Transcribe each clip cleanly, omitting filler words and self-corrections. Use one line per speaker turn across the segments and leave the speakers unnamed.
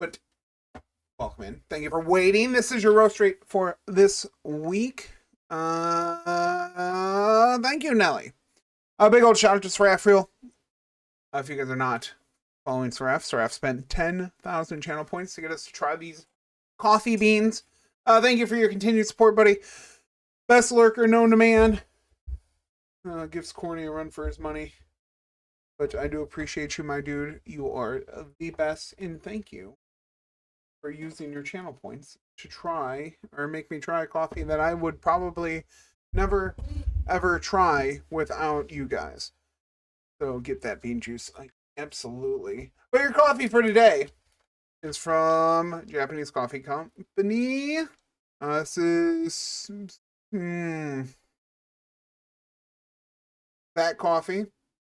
But welcome in. Thank you for waiting. This is your roast rate for this week. Thank you, Nelly. A big old shout out to Seraph. If you guys are not following Seraph spent 10,000 channel points to get us to try these coffee beans. Thank you for your continued support, buddy. Best lurker known to man. Gives Corny a run for his money. But I do appreciate you, my dude. You are the best, and thank you for using your channel points to try or make me try a coffee that I would probably never ever try without you guys. So get that bean juice, like, absolutely. But your coffee for today is from Japanese Coffee Company. This is that coffee.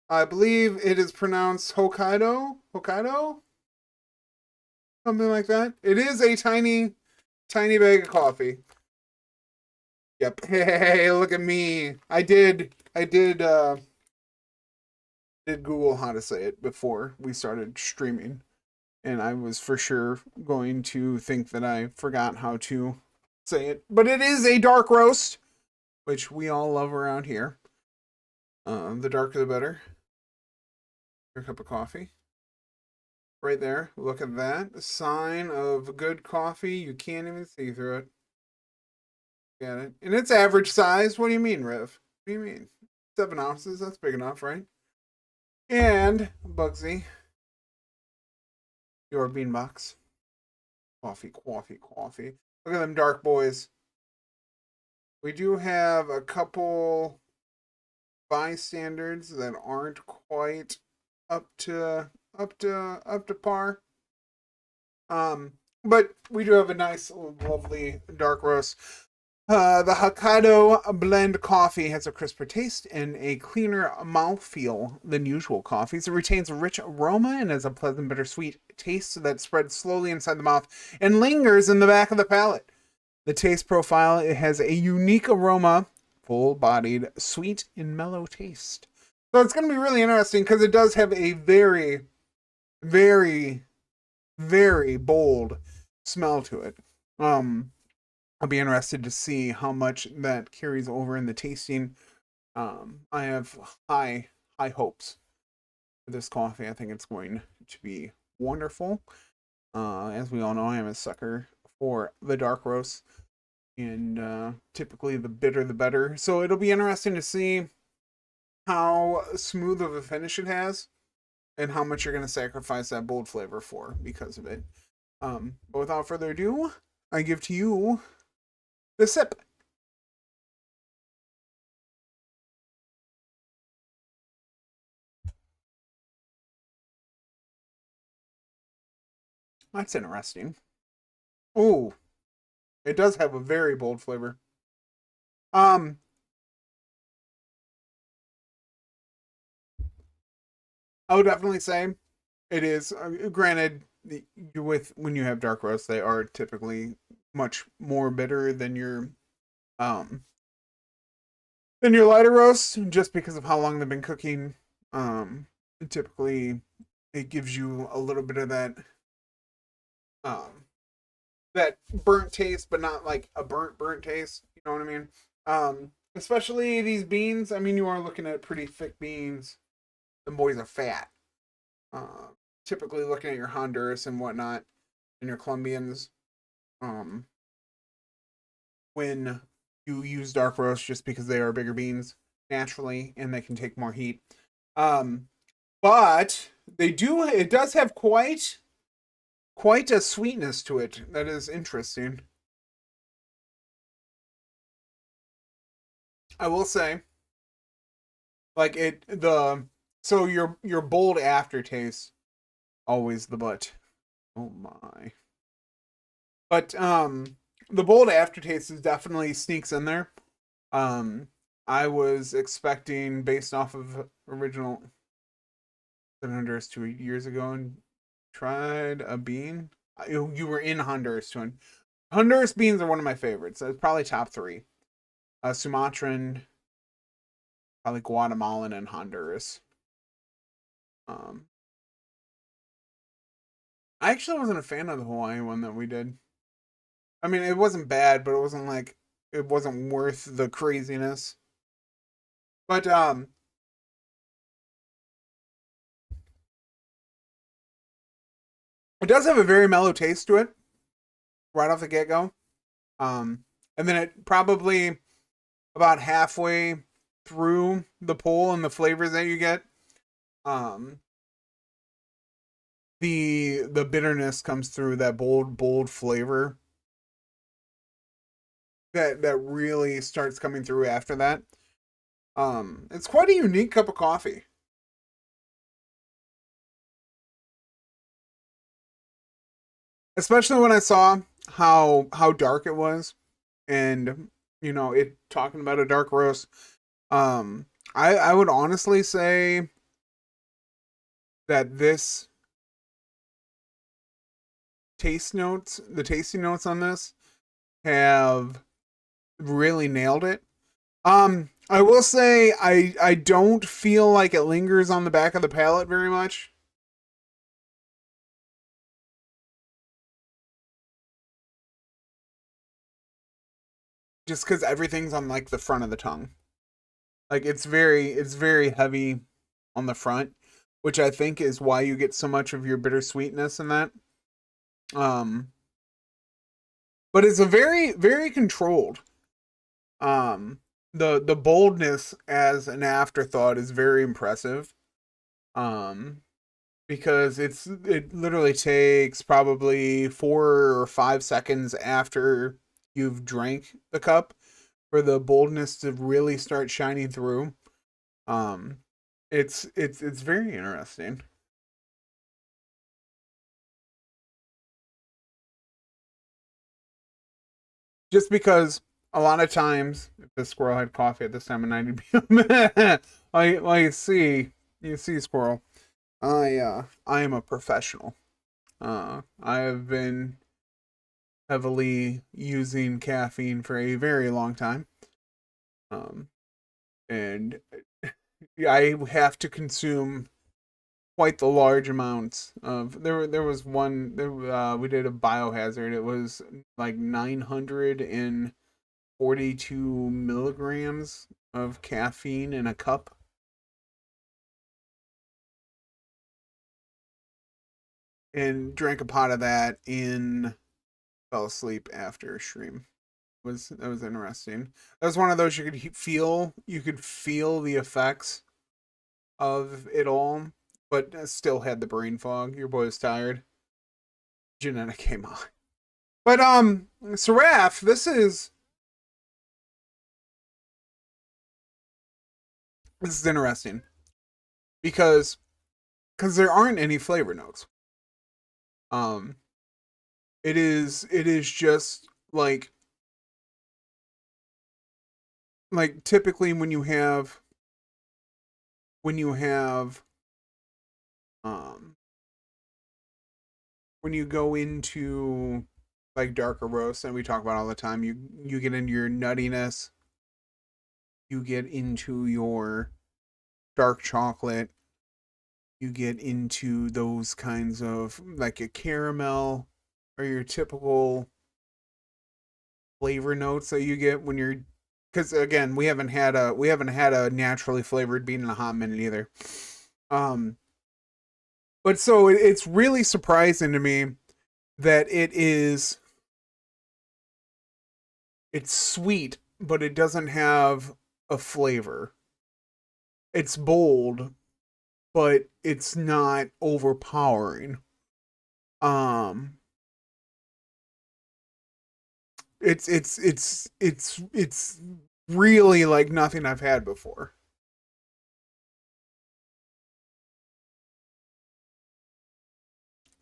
I believe it is pronounced Hokkaido. Hokkaido? Something like that. It is a tiny bag of coffee. Yep. Hey, look at me. I did Google how to say it before we started streaming. And I was for sure going to think that I forgot how to say it. But it is a dark roast, which we all love around here. The darker the better. Your cup of coffee. Right there. Look at that. A sign of good coffee. You can't even see through it. Got it. And it's average size. What do you mean, Riv? What do you mean? 7 ounces. That's big enough, right? And Bugsy. Your bean box. Coffee. Look at them dark boys. We do have a couple bystanders that aren't quite up to par. But we do have a nice, lovely dark roast. The Hokkaido blend coffee has a crisper taste and a cleaner mouthfeel than usual coffees. It retains a rich aroma and has a pleasant bittersweet taste that spreads slowly inside the mouth and lingers in the back of the palate. The taste profile, it has a unique aroma, full-bodied, sweet, and mellow taste. So it's going to be really interesting because it does have a very, very, very bold smell to it. I'll be interested to see how much that carries over in the tasting. I have high hopes for this coffee. I think it's going to be wonderful. As we all know, I am a sucker for the dark roast, and typically the bitter the better. So it'll be interesting to see how smooth of a finish it has and how much you're going to sacrifice that bold flavor for because of it. But without further ado, I give to you the sip. That's interesting. Ooh, it does have a very bold flavor. I would definitely say it is. Granted, when you have dark roast, they are typically much more bitter um than your lighter roast, just because of how long they've been cooking. Typically, it gives you a little bit of um that burnt taste, but not like a burnt taste. You know what I mean? Especially these beans. I mean, you are looking at pretty thick beans. The boys are fat. Uh, Typically looking at your Honduras and whatnot, and your Colombians. Um, when you use dark roast, just because they are bigger beans naturally, and they can take more heat. Um, but it does have quite a sweetness to it that is interesting. I will say, like so your bold aftertaste, always the butt. Oh my. But the bold aftertaste is definitely sneaks in there. Um I was expecting, based off of original 2 years ago, and tried a bean. You were in Honduras too. Honduras beans are one of my favorites. It's probably top 3. Sumatran, probably Guatemalan, and Honduras. Um, I actually wasn't a fan of the Hawaii one that we did. I mean, it wasn't bad, but it wasn't like it wasn't worth the craziness. But it does have a very mellow taste to it right off the get go. And then it probably about halfway through the pull and the flavors that you get, um, the bitterness comes through, that bold flavor that really starts coming through after that. It's quite a unique cup of coffee, especially when I saw how dark it was, and it talking about a dark roast. I would honestly say that this the tasting notes on this have really nailed it. I will say I don't feel like it lingers on the back of the palate very much. Just because everything's on like the front of the tongue. Like it's very heavy on the front, which I think is why you get so much of your bittersweetness in that. Um, but it's a very controlled. Um, the boldness as an afterthought is very impressive. Um, because it literally takes probably 4 or 5 seconds after you've drank the cup for the boldness to really start shining through. Um, it's very interesting. Just because a lot of times, if the squirrel had coffee at this time of night, he'd be you see, squirrel. I am a professional. I have been heavily using caffeine for a very long time. Um, and I have to consume quite the large amounts of there was one we did a biohazard. It was like 942 milligrams of caffeine in a cup, and drank a pot of that and fell asleep after a stream. That was interesting. That was one of those you could feel the effects of it all, but still had the brain fog. Your boy was tired. Genetic came on. But Seraph, this is interesting because there aren't any flavor notes. Um, it is just like typically when you have um when you go into like darker roasts, and we talk about all the time, you get into your nuttiness, you get into your dark chocolate, you get into those kinds of like a caramel or your typical flavor notes that you get when you're, because again we haven't had a naturally flavored bean in a hot minute either. Um, but so it's really surprising to me that it's sweet, but it doesn't have a flavor. It's bold, but it's not overpowering. Um, it's really like nothing I've had before.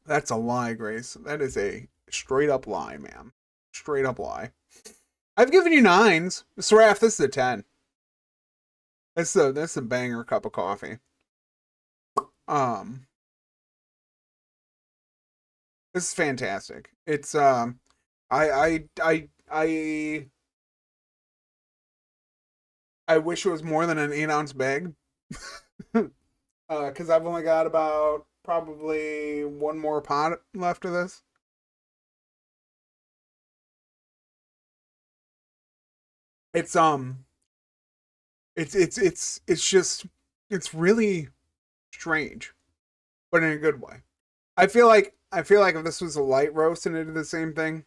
That's a lie, Grace. That is a straight up lie, ma'am. Straight up lie. I've given you nines. Seraph, this is a 10. That's a banger cup of coffee. Um, this is fantastic. It's I wish it was more than an 8 ounce bag. Because I've only got about probably one more pot left of this. It's it's just it's really strange, but in a good way. I feel like if this was a light roast and it did the same thing,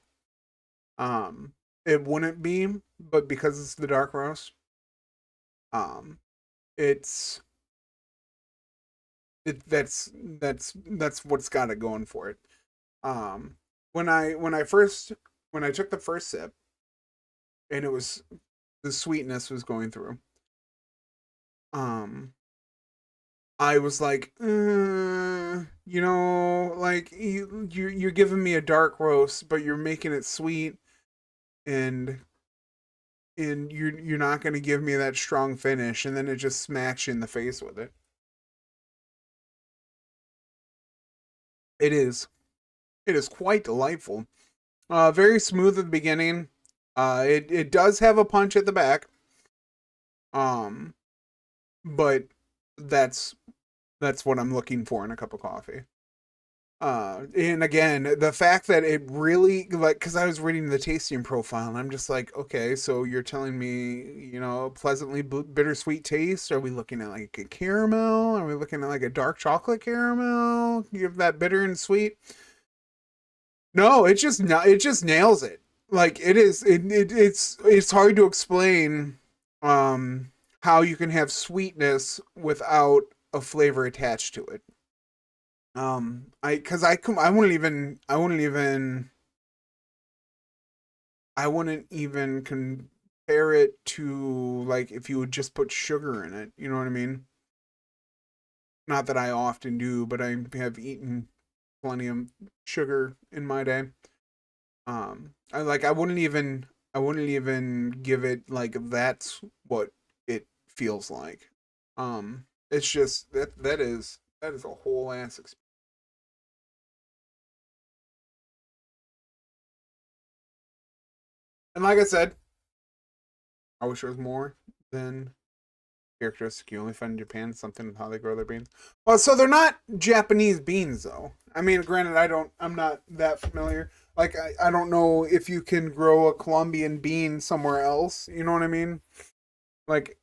um, it wouldn't be. But because it's the dark roast, um, it's that's what's got it going for it. Um, when I took the first sip and it was the sweetness was going through, um, I was like, like you're giving me a dark roast, but you're making it sweet, and you're not going to give me that strong finish, and then it just smacks you in the face with it. It is quite delightful. Very smooth at the beginning. It does have a punch at the back. Um, but that's that's what I'm looking for in a cup of coffee. And again, the fact that it really, like, because I was reading the tasting profile and I'm just like, okay, so you're telling me, pleasantly bittersweet taste? Are we looking at like a caramel? Are we looking at like a dark chocolate caramel? Give that bitter and sweet? No, it just nails it. Like it is, it's hard to explain, um, how you can have sweetness without a flavor attached to it. Because I wouldn't even compare it to like if you would just put sugar in it. You know what I mean? Not that I often do, but I have eaten plenty of sugar in my day. I wouldn't even give it like that's what it feels like. It's just that is a whole ass experience. And like I said, I wish there was more than characteristic you only find in Japan, something with how they grow their beans. Well, so they're not Japanese beans though. I mean, granted, I'm not that familiar. Like, I don't know if you can grow a Colombian bean somewhere else. You know what I mean? Like,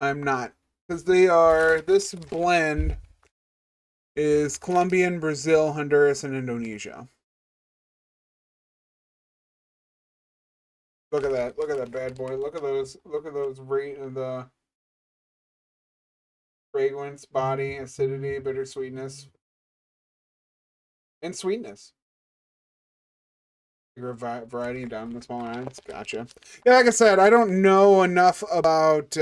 I'm not. Because this blend is Colombian, Brazil, Honduras, and Indonesia. Look at that. Look at that bad boy. Look at those rate of the fragrance, body, acidity, bittersweetness, and sweetness. Your variety down the smaller ends. Gotcha. Yeah, like I said, I don't know enough about,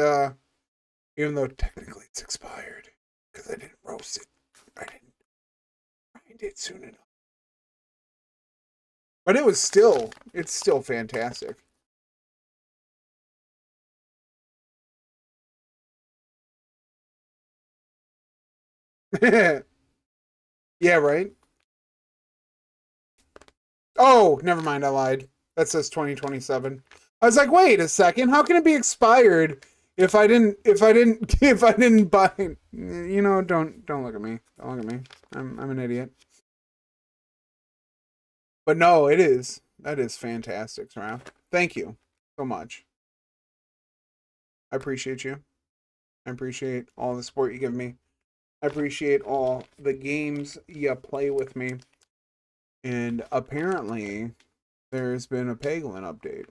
even though technically it's expired because I didn't roast it. I didn't grind it soon enough. But it's still fantastic. Yeah, right. Oh, never mind. I lied. That says 2027. I was like, wait a second. How can it be expired if I didn't buy it? Don't look at me. Don't look at me. I'm an idiot. But no, it is. That is fantastic, Seraph. Thank you so much. I appreciate you. I appreciate all the support you give me. I appreciate all the games you play with me. And apparently, there's been a Paglin update.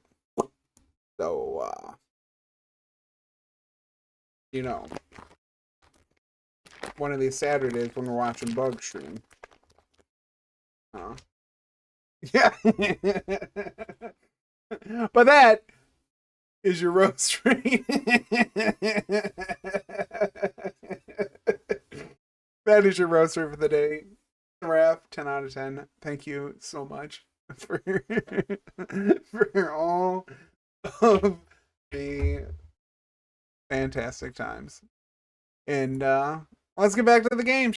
So, you know, one of these Saturdays when we're watching Bug Stream. Uh, yeah. But that is your roast rate. That is your roaster for the day. Seraph, 10 out of 10. Thank you so much for for all of the fantastic times. And let's get back to the game.